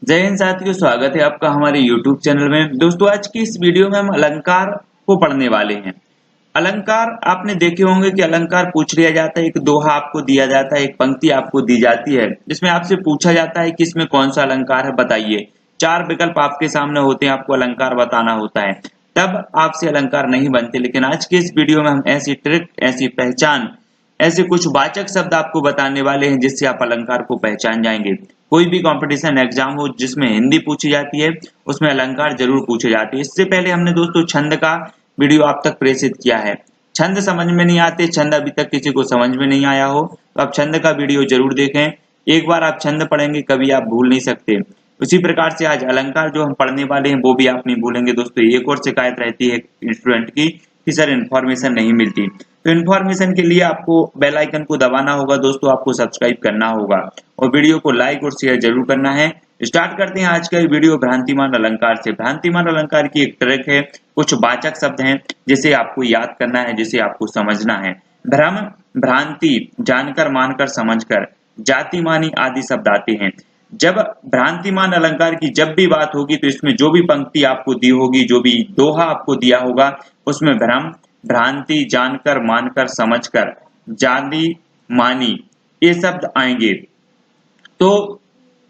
जय हिंद साथियों, स्वागत है आपका हमारे YouTube चैनल में। दोस्तों, आज की इस वीडियो में हम अलंकार को पढ़ने वाले हैं। अलंकार आपने देखे होंगे कि अलंकार पूछ लिया जाता है, एक दोहा आपको दिया जाता है, एक पंक्ति आपको दी जाती है जिसमें आपसे पूछा जाता है कि इसमें कौन सा अलंकार है, बताइए। चार विकल्प आपके सामने होते हैं, आपको अलंकार बताना होता है, तब आपसे अलंकार नहीं बनते। लेकिन आज के इस वीडियो में हम ऐसी ट्रिक, ऐसी पहचान, ऐसे कुछ वाचक शब्द आपको बताने वाले हैं जिससे आप अलंकार को पहचान जाएंगे। कोई भी कंपटीशन एग्जाम हो जिसमें हिंदी पूछी जाती है, उसमें अलंकार जरूर पूछे जाते हैं। इससे पहले हमने दोस्तों छंद का वीडियो आप तक प्रेषित किया है। छंद समझ में नहीं आते, छंद अभी तक किसी को समझ में नहीं आया हो, तो आप छंद का वीडियो जरूर देखें। एक बार आप छंद पढ़ेंगे कभी आप भूल नहीं सकते। उसी प्रकार से आज अलंकार जो हम पढ़ने वाले हैं वो भी आप नहीं भूलेंगे। दोस्तों, एक और शिकायत रहती है स्टूडेंट की कि सर इन्फॉर्मेशन नहीं मिलती, तो इन्फॉर्मेशन के लिए आपको बेल आइकन को दबाना होगा। दोस्तों, आपको सब्सक्राइब करना होगा और वीडियो को लाइक और शेयर जरूर करना है। स्टार्ट करते हैं आज का ये वीडियो भ्रांतिमान अलंकार से। भ्रांतिमान अलंकार की एक ट्रिक है, कुछ वाचक शब्द हैं जिसे आपको याद करना है, जिसे आपको समझना है। भ्रम, भ्रांति, जानकर, मानकर, समझकर, जातिमानी आदि शब्द आते हैं। जब भ्रांतिमान अलंकार की जब भी बात होगी तो इसमें जो भी पंक्ति आपको दी होगी, जो भी दोहा आपको दिया होगा, उसमें भ्रम, भ्रांति, जानकर, मानकर, समझकर, जाति, मानी, ये शब्द आएंगे। तो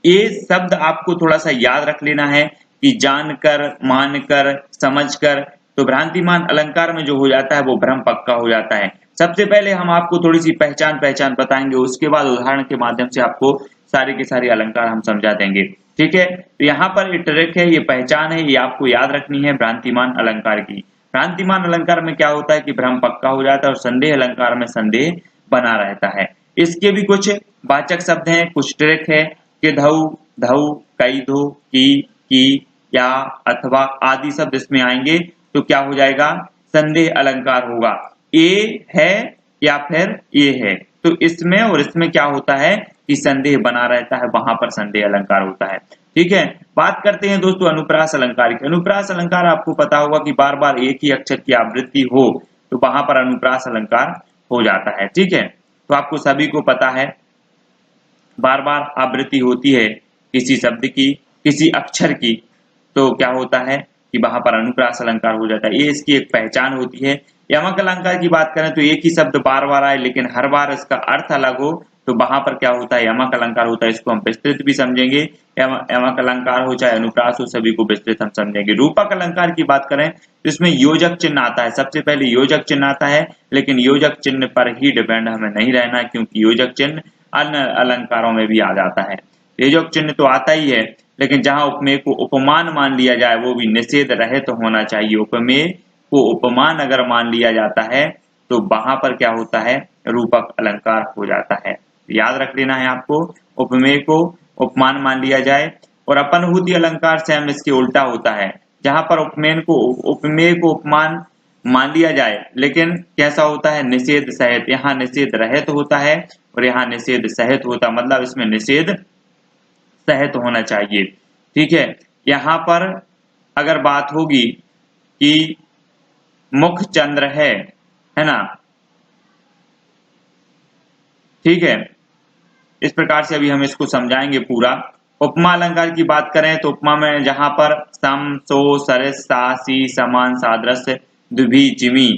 ये शब्द आपको थोड़ा सा याद रख लेना है कि जानकर, मानकर, समझकर। तो भ्रांतिमान अलंकार में जो हो जाता है वो भ्रम पक्का हो जाता है। सबसे पहले हम आपको थोड़ी सी पहचान बताएंगे, उसके बाद उदाहरण के माध्यम से आपको सारे के सारे अलंकार हम समझा देंगे। ठीक है, तो यहाँ पर ये ट्रिक है, ये पहचान है, ये आपको याद रखनी है भ्रांतिमान अलंकार की। भ्रांतिमान अलंकार में क्या होता है कि भ्रम पक्का हो जाता है और संदेह अलंकार में संदेह बना रहता है। इसके भी कुछ वाचक शब्द हैं, कुछ ट्रिक है कि धऊ, धऊ, कई धो, की, या, अथवा आदि शब्द इसमें आएंगे तो क्या हो जाएगा, संदेह अलंकार होगा। ए है या फिर ये है, तो इसमें और इसमें क्या होता है कि संदेह बना रहता है, वहां पर संदेह अलंकार होता है। ठीक है, बात करते हैं दोस्तों अनुप्रास अलंकार की। अनुप्रास अलंकार आपको पता होगा कि बार बार एक ही अक्षर की आवृत्ति हो तो वहां पर अनुप्रास अलंकार हो जाता है। ठीक है, तो आपको सभी को पता है बार बार आवृत्ति होती है किसी शब्द की, किसी अक्षर की, तो क्या होता है कि वहां पर अनुप्रास अलंकार हो जाता है। ये इसकी एक पहचान होती है। यमक अलंकार की बात करें तो एक ही शब्द बार बार आए लेकिन हर बार इसका अर्थ अलग हो तो वहां पर क्या होता है, यमक अलंकार होता है। इसको हम विस्तृत भी समझेंगे, यमक अलंकार हो चाहे अनुप्रास हो, सभी को विस्तृत हम समझेंगे। रूपक अलंकार की बात करें तो इसमें योजक चिन्ह आता है, सबसे पहले योजक चिन्ह आता है, लेकिन योजक चिन्ह पर ही डिपेंड हमें नहीं रहना है क्योंकि योजक चिन्ह अन्य अलंकारों में भी आ जाता है। योजक चिन्ह तो आता ही है, लेकिन जहां उपमेय को उपमान मान लिया जाए वो भी निषेध रहित तो होना चाहिए। उपमेय को उपमान अगर मान लिया जाता है तो वहां पर क्या होता है, रूपक अलंकार हो जाता है। याद रख लेना है आपको, उपमेय को उपमान मान लिया जाए। और अपनहूति अलंकार सेम इसके उल्टा होता है, जहां पर उपमेय को उपमान मान लिया जाए लेकिन कैसा होता है, निषेध सहित। यहाँ निषेध रहित होता है और यहाँ निषेध सहित होता, मतलब इसमें निषेध सहित होना चाहिए। ठीक है, यहाँ पर अगर बात होगी कि मुख चंद्र है ना, ठीक है, इस प्रकार से अभी हम इसको समझाएंगे पूरा। उपमा अलंकार की बात करें तो उपमा में जहां पर सम, सो, सरस, सा, सी, समान, सादृश्य, दुभी, जिमी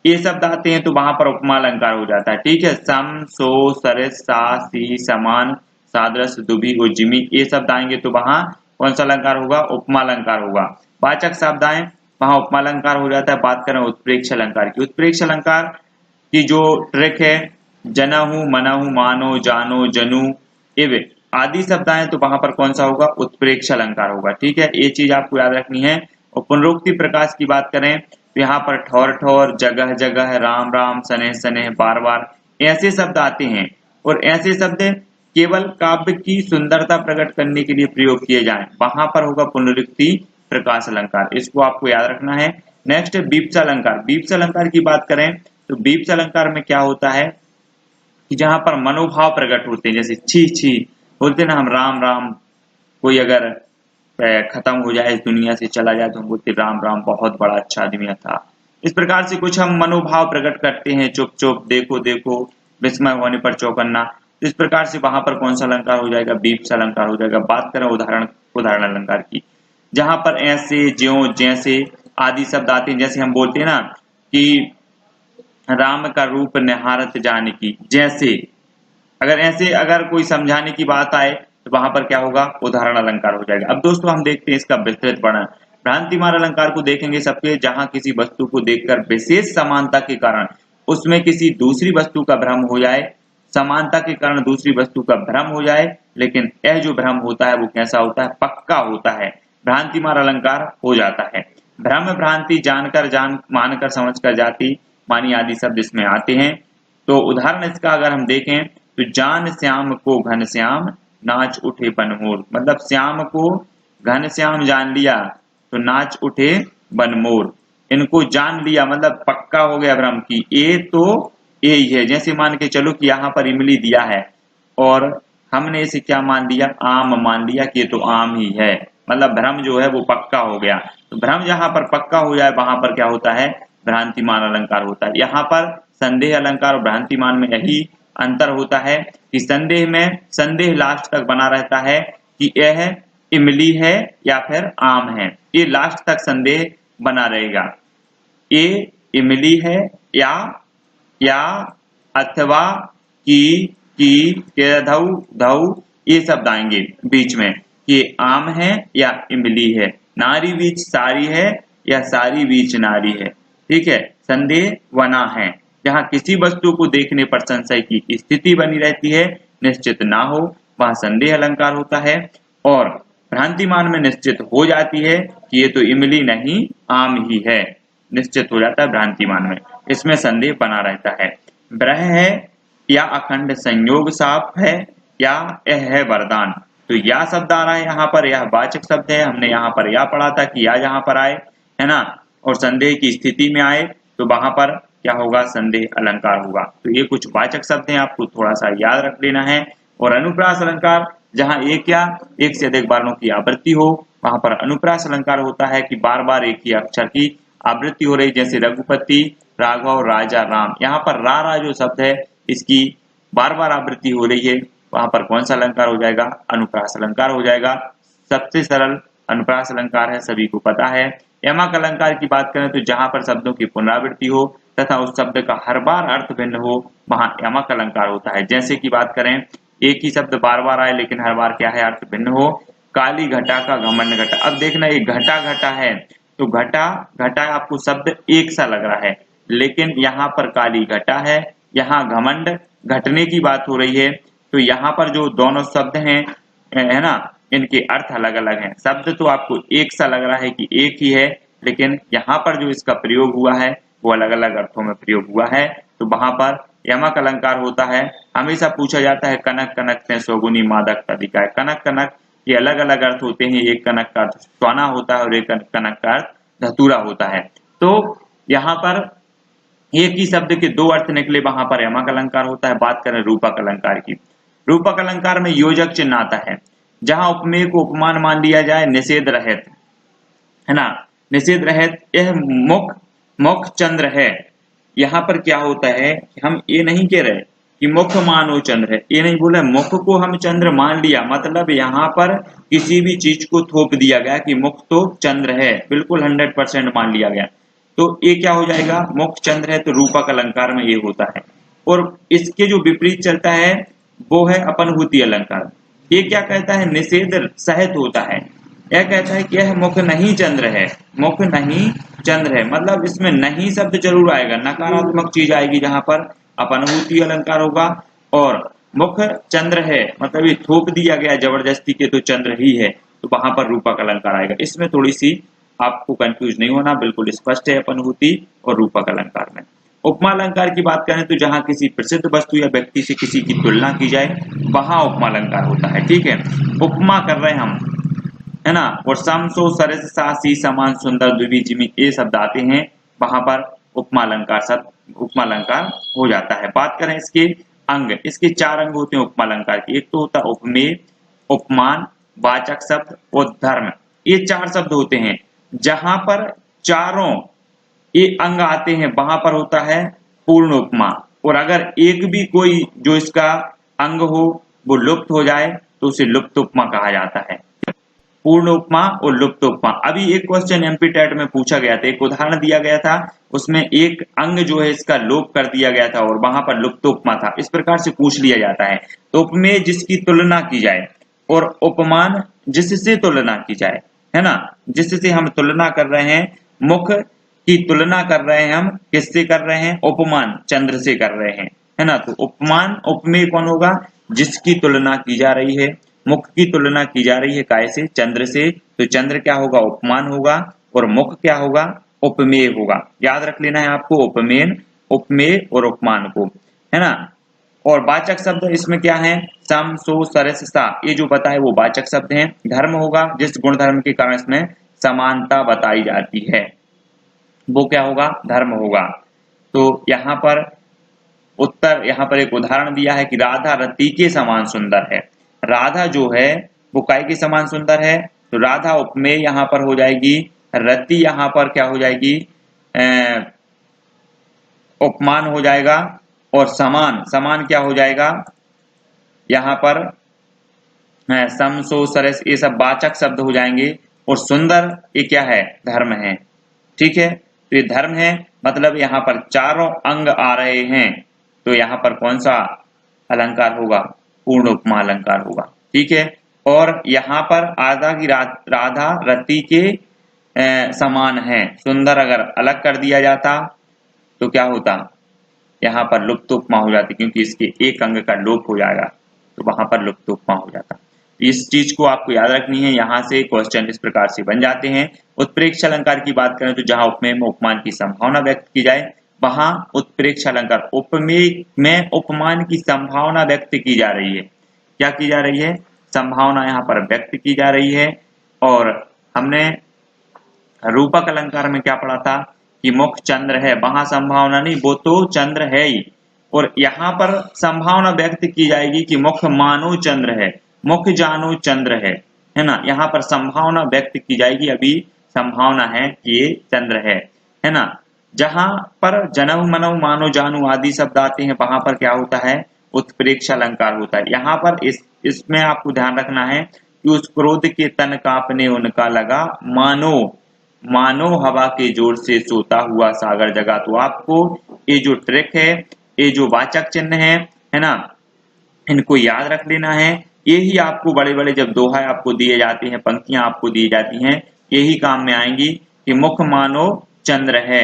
ये शब्द आते हैं तो वहां पर उपमा अलंकार हो जाता है। ठीक है, सम, सो, सरस, सा, सी, समान, सादृश्य, दुभी और जिमी ये शब्द आएंगे तो वहां कौन सा अलंकार होगा, उपमा अलंकार होगा। वाचक शब्द आए वहां उपमा अलंकार हो जाता है। बात करें उत्प्रेक्ष अलंकार की, उत्प्रेक्ष अलंकार की जो ट्रिक है, जनहु, मनहु, मानो, जानो, जनु इव आदि शब्द आए तो वहां पर कौन सा होगा, उत्प्रेक्ष अलंकार होगा। ठीक है, ये चीज आपको याद रखनी है। और पुनरुक्ति प्रकाश की बात करें तो यहाँ पर ठौर ठौर, जगह जगह, राम राम, सनेह सनेह, बार बार ऐसे शब्द आते हैं। और ऐसे शब्द केवल काव्य की सुंदरता प्रकट करने के लिए प्रयोग किए जाएं, वहां पर होगा पुनरुक्ति प्रकाश अलंकार। इसको आपको याद रखना है। नेक्स्ट बीप्स अलंकार। बीप्स अलंकार की बात करें तो बीप्स अलंकार में क्या होता है कि जहां पर मनोभाव प्रकट होते हैं, जैसे छी छी बोलते ना हम, राम राम, कोई अगर खत्म हो जाए, इस दुनिया से चला जाए तो हम बोलते राम राम, बहुत बड़ा अच्छा आदमी था। इस प्रकार से कुछ हम मनोभाव प्रकट करते हैं, चुप चुप, देखो देखो, विस्मय होने पर चौकन्ना। इस प्रकार से वहां पर कौन सा अलंकार हो जाएगा, बीप्स अलंकार हो जाएगा। बात करें उदाहरण उदाहरण अलंकार की। जहां पर ऐसे, ज्यों, जैसे आदि शब्द आते हैं, जैसे हम बोलते हैं ना कि राम का रूप निहारत जानकी, जैसे अगर ऐसे अगर कोई समझाने की बात आए तो वहां पर क्या होगा, उदाहरण अलंकार हो जाएगा। अब दोस्तों हम देखते हैं इसका विस्तृत वर्णन। भ्रांतिमान अलंकार को देखेंगे सबके, जहां किसी वस्तु को देखकर विशेष समानता के कारण उसमें किसी दूसरी वस्तु का भ्रम हो जाए, समानता के कारण दूसरी वस्तु का भ्रम हो जाए, लेकिन यह जो भ्रम होता है वो कैसा होता है, पक्का होता है, भ्रांतिमान अलंकार हो जाता है। भ्रम भ्रांति जानकर, जान मानकर, समझकर, जाति मानी आदि शब्द इसमें आते हैं। तो उदाहरण इसका अगर हम देखें तो जान श्याम को घनश्याम, नाच उठे बनमोर, मतलब श्याम को घनश्याम जान लिया तो नाच उठे बनमोर। इनको जान लिया मतलब पक्का हो गया भ्रम की ए तो ए ही है। जैसे मान के चलो कि यहाँ पर इमली दिया है और हमने इसे क्या मान लिया, आम मान लिया कि ये तो आम ही है, मतलब भ्रम जो है वो पक्का हो गया। तो भ्रम जहां पर पक्का हो जाए वहां पर क्या होता है, भ्रांतिमान अलंकार होता है। यहाँ पर संदेह अलंकार और भ्रांतिमान में यही अंतर होता है कि संदेह में संदेह लास्ट तक बना रहता है कि यह इमली है या फिर आम है, ये लास्ट तक संदेह बना रहेगा, ये इमली है या अथवा की धौ धौ ये शब्द आएंगे बीच में कि आम है या इमली है, नारी बीच सारी है या सारी बीच नारी है। ठीक है, संदेह बना है। जहां किसी वस्तु को देखने पर संशय की स्थिति बनी रहती है, निश्चित ना हो, वहां संदेह अलंकार होता है। और भ्रांतिमान में निश्चित हो जाती है कि ये तो इमली नहीं आम ही है, निश्चित हो जाता है भ्रांतिमान में, इसमें संदेह बना रहता है। ब्रह है या अखंड संयोग साप है या यह है वरदान, तो या शब्द आ रहा है यहाँ पर, यह वाचक शब्द है, हमने यहाँ पर या पढ़ा था कि या जहां पर आए है ना, और संदेह की स्थिति में आए तो वहां पर क्या होगा, संदेह अलंकार होगा। तो ये कुछ वाचक शब्द हैं, आपको थोड़ा सा याद रख लेना है। और अनुप्रास अलंकार, जहां एक या एक से अधिक वर्णों की आवृत्ति हो वहां पर अनुप्रास अलंकार होता है कि बार बार एक ही अक्षर की आवृत्ति हो रही, जैसे रघुपति, राघव, राजा, राम। यहाँ पर रा जो शब्द है इसकी बार बार आवृत्ति हो रही है, वहां पर कौन सा अलंकार हो जाएगा, अनुप्रास अलंकार हो जाएगा। सबसे सरल अनुप्रास अलंकार है, सभी को पता है। यमक अलंकार की बात करें तो जहां पर शब्दों की पुनरावृत्ति हो तथा उस शब्द का हर बार अर्थ भिन्न हो वहां यमक अलंकार होता है। जैसे की बात करें, एक ही शब्द बार बार आए लेकिन हर बार क्या है, अर्थ भिन्न हो। काली घटा का घमंड घटा, अब देखना ये घटा घटा है तो घटा घटा आपको शब्द एक सा लग रहा है, लेकिन यहाँ पर काली घटा है, यहाँ घमंड घटने की बात हो रही है। तो यहाँ पर जो दोनों शब्द हैं है ना, इनके अर्थ अलग अलग हैं। शब्द तो आपको एक सा लग रहा है कि एक ही है, लेकिन यहाँ पर जो इसका प्रयोग हुआ है वो अलग अलग अर्थों में प्रयोग हुआ है। तो वहां पर यमक अलंकार होता है। हमेशा पूछा जाता है कनक कनक से सौगुनी मादक अधिका है, कनक कनक ये अलग अलग अर्थ होते हैं, एक कनक का अर्थ सोना होता है और एक कनक का अर्थ धतूरा होता है। तो यहाँ पर एक ही शब्द के दो अर्थ निकले, वहां पर यमक अलंकार होता है। बात करें रूपक अलंकार की, रूपक अलंकार में योजक चिन्ह आता है। जहां उपमेय को उपमान मान लिया जाए, निषेध रहित है ना, निषेध रहित, यह मुख चंद्र है। यहाँ पर क्या होता है, हम ये नहीं कह रहे कि मुख मानो चंद्र है, ये नहीं बोला, मुख को हम चंद्र मान लिया, मतलब यहाँ पर किसी भी चीज को थोप दिया गया कि मुख तो चंद्र है, बिल्कुल 100% मान लिया गया, तो ये क्या हो जाएगा, मुख चंद्र है, तो रूपक अलंकार में ये होता है। और इसके जो विपरीत चलता है वो है अपनहूति अलंकार। ये क्या कहता है, निषेध सहित होता है। यह कहता है कि यह मुख नहीं चंद्र है, मुख नहीं चंद्र है, मतलब इसमें नहीं शब्द जरूर आएगा, नकारात्मक चीज आएगी जहां पर अपनहूति अलंकार होगा। और मुख चंद्र है मतलब ये थोप दिया गया जबरदस्ती के, तो चंद्र ही है, तो वहां पर रूपक अलंकार आएगा। इसमें थोड़ी सी आपको कंफ्यूज नहीं होना, बिल्कुल स्पष्ट है अपनहूति और रूपक अलंकार में। उपमा अलंकार की बात करें तो जहां किसी प्रसिद्ध वस्तु या व्यक्ति से किसी की तुलना की जाए वहां उपमा अलंकार होता है। ठीक है, उपमा कर रहे हैं हम, है ना, और समसो सरस सासी समान सुंदर द्विजिमी ये शब्द आते हैं, वहां पर उपमा अलंकार हो जाता है। बात करें इसके अंग, इसके 4 अंग होते हैं उपमा अलंकार के। एक तो होता है उपमेय, उपमान, वाचक शब्द और धर्म, ये 4 शब्द होते हैं। जहां पर चारों ये अंग आते हैं वहां पर होता है पूर्ण उपमा, और अगर एक भी कोई जो इसका अंग हो वो लुप्त हो जाए तो उसे लुप्त उपमा कहा जाता है। पूर्ण उपमा और लुप्त उपमा। अभी एक क्वेश्चन एमपी टेट में पूछा गया था, एक उदाहरण दिया गया था, उसमें एक अंग जो है इसका लोप कर दिया गया था और वहां पर लुप्त उपमा था। इस प्रकार से पूछ लिया जाता है। तो उपमेय जिसकी तुलना की जाए और उपमान जिससे तुलना की जाए, है ना, जिससे हम तुलना कर रहे हैं, मुख की तुलना कर रहे हैं, हम किससे कर रहे हैं, उपमान चंद्र से कर रहे हैं, है ना। तो उपमान उपमेय कौन होगा, जिसकी तुलना की जा रही है। मुख की तुलना की जा रही है काय से, चंद्र से, तो चंद्र क्या होगा, उपमान होगा, और मुख क्या होगा, उपमेय होगा। याद रख लेना है आपको उपमेय, उपमेय और उपमान को, है ना। और वाचक शब्द इसमें क्या है, सम सो सरस सा, ये जो बताए वो वाचक शब्द हैं। धर्म होगा जिस गुण धर्म के कारण इसमें समानता बताई जाती है, वो क्या होगा, धर्म होगा। तो यहाँ पर उत्तर, यहाँ पर एक उदाहरण दिया है कि राधा रति के समान सुंदर है। राधा जो है वो काय के समान सुंदर है, तो राधा उपमेय यहाँ पर हो जाएगी, रति यहाँ पर क्या हो जाएगी, उपमान हो जाएगा, और समान, समान क्या हो जाएगा यहाँ पर, सम सो सरस, ये सब वाचक शब्द हो जाएंगे। और सुंदर ये क्या है, धर्म है, ठीक है। तो ये धर्म है, मतलब यहाँ पर चारों अंग आ रहे हैं, तो यहाँ पर कौन सा अलंकार होगा, पूर्ण उपमा अलंकार होगा, ठीक है। और यहाँ पर आधा की राधा रति के समान है। सुंदर अगर अलग कर दिया जाता तो क्या होता, यहाँ पर लुप्त उपमा हो जाती, क्योंकि इसके एक अंग का लोप हो जाएगा, तो वहां पर लुप्त उपमा हो जाता। इस चीज को आपको याद रखनी है। यहाँ से क्वेश्चन इस प्रकार से बन जाते हैं। उत्प्रेक्ष अलंकार की बात करें तो जहां उपमेय में उपमान की संभावना व्यक्त की जाए, वहां उत्प्रेक्ष अलंकार, उपमेय में उपमान की संभावना व्यक्त की जा रही है। क्या की जा रही है, संभावना यहाँ पर व्यक्त की जा रही है। और हमने रूपक अलंकार में क्या पढ़ा था कि मुख चंद्र है, वहां संभावना नहीं, वो तो चंद्र है ही, और यहाँ पर संभावना व्यक्त की जाएगी कि मुख मानो चंद्र है, मुख जानो चंद्र है ना। यहाँ पर संभावना व्यक्त की जाएगी, अभी संभावना है कि ये चंद्र है ना। जहां पर जनऊ मनऊ मानो जानू आदि शब्द आते हैं, वहां पर क्या होता है, उत्प्रेक्ष अलंकार होता है। यहाँ पर इसमें आपको ध्यान रखना है कि उस क्रोध के तन कांपने उनका लगा, मानो, मानो हवा के जोर से सोता हुआ सागर जगा। तो आपको ये जो ट्रिक है, ये जो वाचक चिन्ह है ना, इनको याद रख लेना है। यही आपको बड़े बड़े जब दोहा आपको दिए जाते हैं, पंक्तियां आपको दी जाती हैं, यही काम में आएंगी कि मुख मानो चंद्र है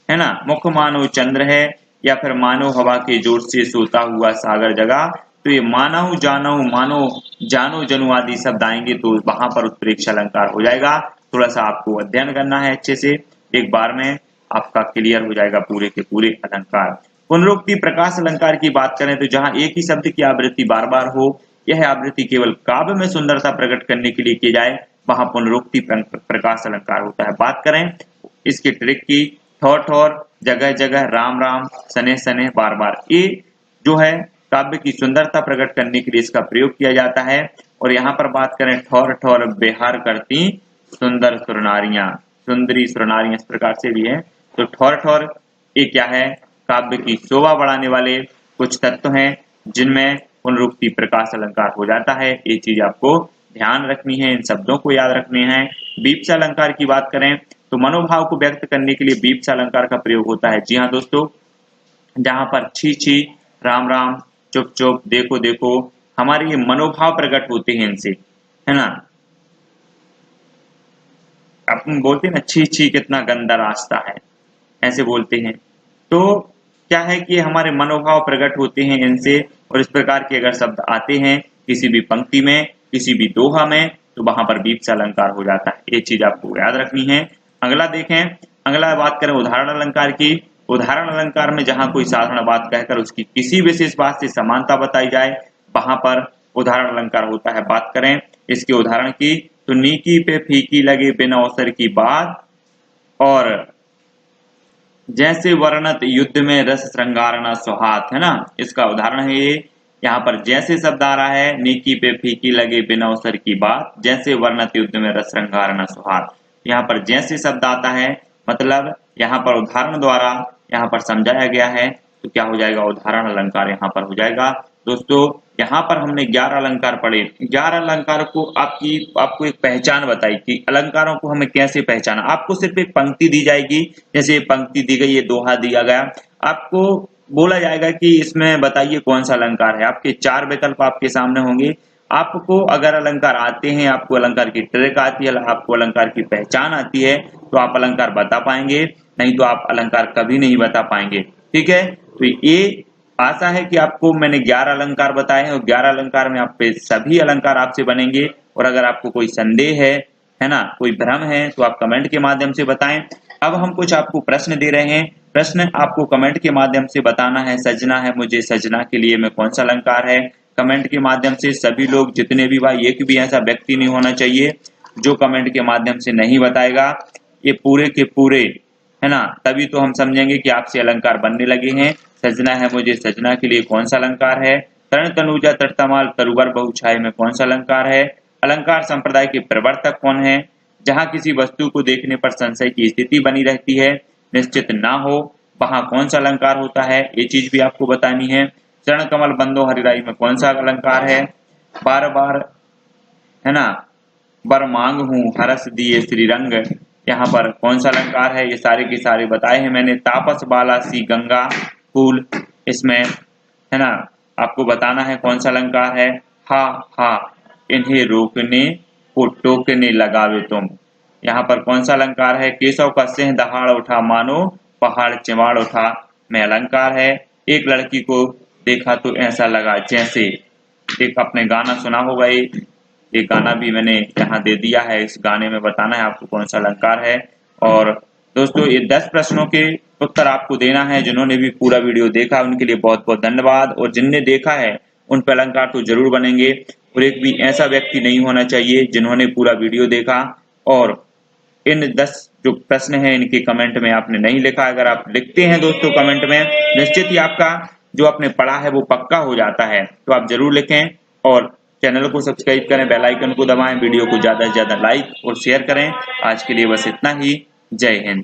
ना, मुख मानो चंद्र है, या फिर मानो हवा के जोर से सोता हुआ सागर जगा। तो ये मानव जानव मानो जानो जनु आदि शब्द आएंगे, तो वहां पर उत्प्रेक्ष अलंकार हो जाएगा। थोड़ा सा आपको अध्ययन करना है अच्छे से, एक बार में आपका क्लियर हो जाएगा पूरे के पूरे अलंकार। पुनरुक्ति प्रकाश अलंकार की बात करें तो जहां एक ही शब्द की आवृत्ति बार बार हो, यह आवृत्ति केवल काव्य में सुंदरता प्रकट करने के लिए की जाए, वहां पुनरुक्ति प्रकाश अलंकार होता है। बात करें इसकी ट्रिक की, ठोर ठोर, जगह जगह, राम राम, सने सने, बार बार, ये जो है काव्य की सुंदरता प्रकट करने के लिए इसका प्रयोग किया जाता है। और यहाँ पर बात करें, ठोर ठोर बेहार करती सुंदर सुरनारियां, सुंदरी सुरनारियां, इस प्रकार से भी है। तो ठोर ठोर ये क्या है, काव्य की शोभा बढ़ाने वाले कुछ तत्व हैं, जिनमें पुनरुक्ति प्रकाश अलंकार हो जाता है। ये चीज आपको ध्यान रखनी है, इन शब्दों को याद रखने हैं। बीप्स अलंकार की बात करें तो मनोभाव को व्यक्त करने के लिए बीप्स अलंकार का प्रयोग होता है। जी हाँ दोस्तों, जहां पर छी छी, राम राम, चुप चुप, देखो देखो, हमारे ये मनोभाव प्रकट होते हैं इनसे, है ना। अपन बोलते हैं ना, छी छी कितना गंदा रास्ता है, ऐसे बोलते हैं। तो क्या है कि हमारे मनोभाव प्रकट होते हैं इनसे, और इस प्रकार के अगर शब्द आते हैं किसी भी पंक्ति में, किसी भी दोहा में, तो वहां पर बीप्स अलंकार हो जाता है। ये चीज आपको याद रखनी है। अगला देखें, अगला बात करें उदाहरण अलंकार की। उदाहरण अलंकार में जहां कोई साधारण बात कहकर उसकी किसी विशेष बात से समानता बताई जाए, वहां पर उदाहरण अलंकार होता है। बात करें इसके उदाहरण की तो नीकी पे फीकी लगे बिना अवसर की बात, और जैसे वर्णत युद्ध में रस श्रृंगार न सुहात, है ना, इसका उदाहरण है ये। यहाँ पर जैसे शब्द आ रहा है, नीकी पे फीकी लगे बिना अवसर की बात, जैसे वर्णत युद्ध में रस श्रृंगार न सुहात। यहाँ पर जैसे शब्द आता है, मतलब यहाँ पर उदाहरण द्वारा यहाँ पर समझाया गया है, तो क्या हो जाएगा, उदाहरण अलंकार यहाँ पर हो जाएगा। दोस्तों यहाँ पर हमने 11 अलंकार पढ़े। 11 अलंकार को आपको एक पहचान बताई कि अलंकारों को हमें कैसे पहचाना। आपको सिर्फ एक पंक्ति दी जाएगी, जैसे ये पंक्ति दी गई, ये दोहा दिया गया, आपको बोला जाएगा कि इसमें बताइए कौन सा अलंकार है। आपके 4 विकल्प आपके सामने होंगे। आपको अगर अलंकार आते हैं, आपको अलंकार की ट्रिक आती है, आपको अलंकार की पहचान आती है, तो आप अलंकार बता पाएंगे, नहीं तो आप अलंकार कभी नहीं बता पाएंगे। ठीक है, तो ये आशा है कि आपको मैंने 11 अलंकार बताए हैं और 11 अलंकार में आप पे सभी अलंकार आपसे बनेंगे। और अगर आपको कोई संदेह है ना, कोई भ्रम है, तो आप कमेंट के माध्यम से बताएं। अब हम कुछ आपको प्रश्न दे रहे हैं, प्रश्न आपको कमेंट के माध्यम से बताना है। सजना है मुझे, सजना के लिए में कौन सा अलंकार है, कमेंट के माध्यम से। सभी लोग जितने भी भाई, एक भी ऐसा व्यक्ति नहीं होना चाहिए जो कमेंट के माध्यम से नहीं बताएगा। ये पूरे के पूरे, है ना, तभी तो हम समझेंगे कि आपसे अलंकार बनने लगे हैं। सजना है मुझे, सजना के लिए कौन सा अलंकार है, तरण तनुजा तटतमाल तरुवर बहुछाय में कौन सा अलंकार है, अलंकार संप्रदाय के प्रवर्तक कौन है, जहां किसी वस्तु को देखने पर संशय की स्थिति बनी रहती है, निश्चित ना हो, वहां कौन सा अलंकार होता है, ये चीज भी आपको बतानी है। चरण कमल बंदो हरिराई में कौन सा अलंकार है, बार बार, है ना, बर मांग हूं हरस दिए श्रीरंग, यहाँ पर कौन सा अलंकार है, ये सारे के सारे बताए हैं मैंने। तापस बाला सी गंगा फूल, इसमें, है ना, आपको बताना है कौन सा अलंकार है। हा हा इन्हें रोकने को टोकने लगावे तुम, यहाँ पर कौन सा अलंकार है। केशव का सिंह दहाड़ उठा मानो पहाड़ चिमाड़ उठा में अलंकार है। एक लड़की को देखा तो ऐसा लगा जैसे, एक आपने गाना सुना होगा, ये गाना भी मैंने यहाँ दे दिया है। इस गाने में बताना है आपको कौन सा अलंकार है। और दोस्तों, ये 10 प्रश्नों के उत्तर आपको देना है। जिन्होंने भी पूरा वीडियो देखा उनके लिए बहुत बहुत धन्यवाद, और जिनने देखा है उन पर अलंकार तो जरूर बनेंगे। और एक भी ऐसा व्यक्ति नहीं होना चाहिए जिन्होंने पूरा वीडियो देखा और इन 10 जो प्रश्न हैं इनके कमेंट में आपने नहीं लिखा। अगर आप लिखते हैं दोस्तों कमेंट में, निश्चित ही आपका जो आपने पढ़ा है वो पक्का हो जाता है। तो आप जरूर लिखें और चैनल को सब्सक्राइब करें, बेल आइकन को दबाएं, वीडियो को ज्यादा से ज्यादा लाइक और शेयर करें। आज के लिए बस इतना ही। जय हिंद।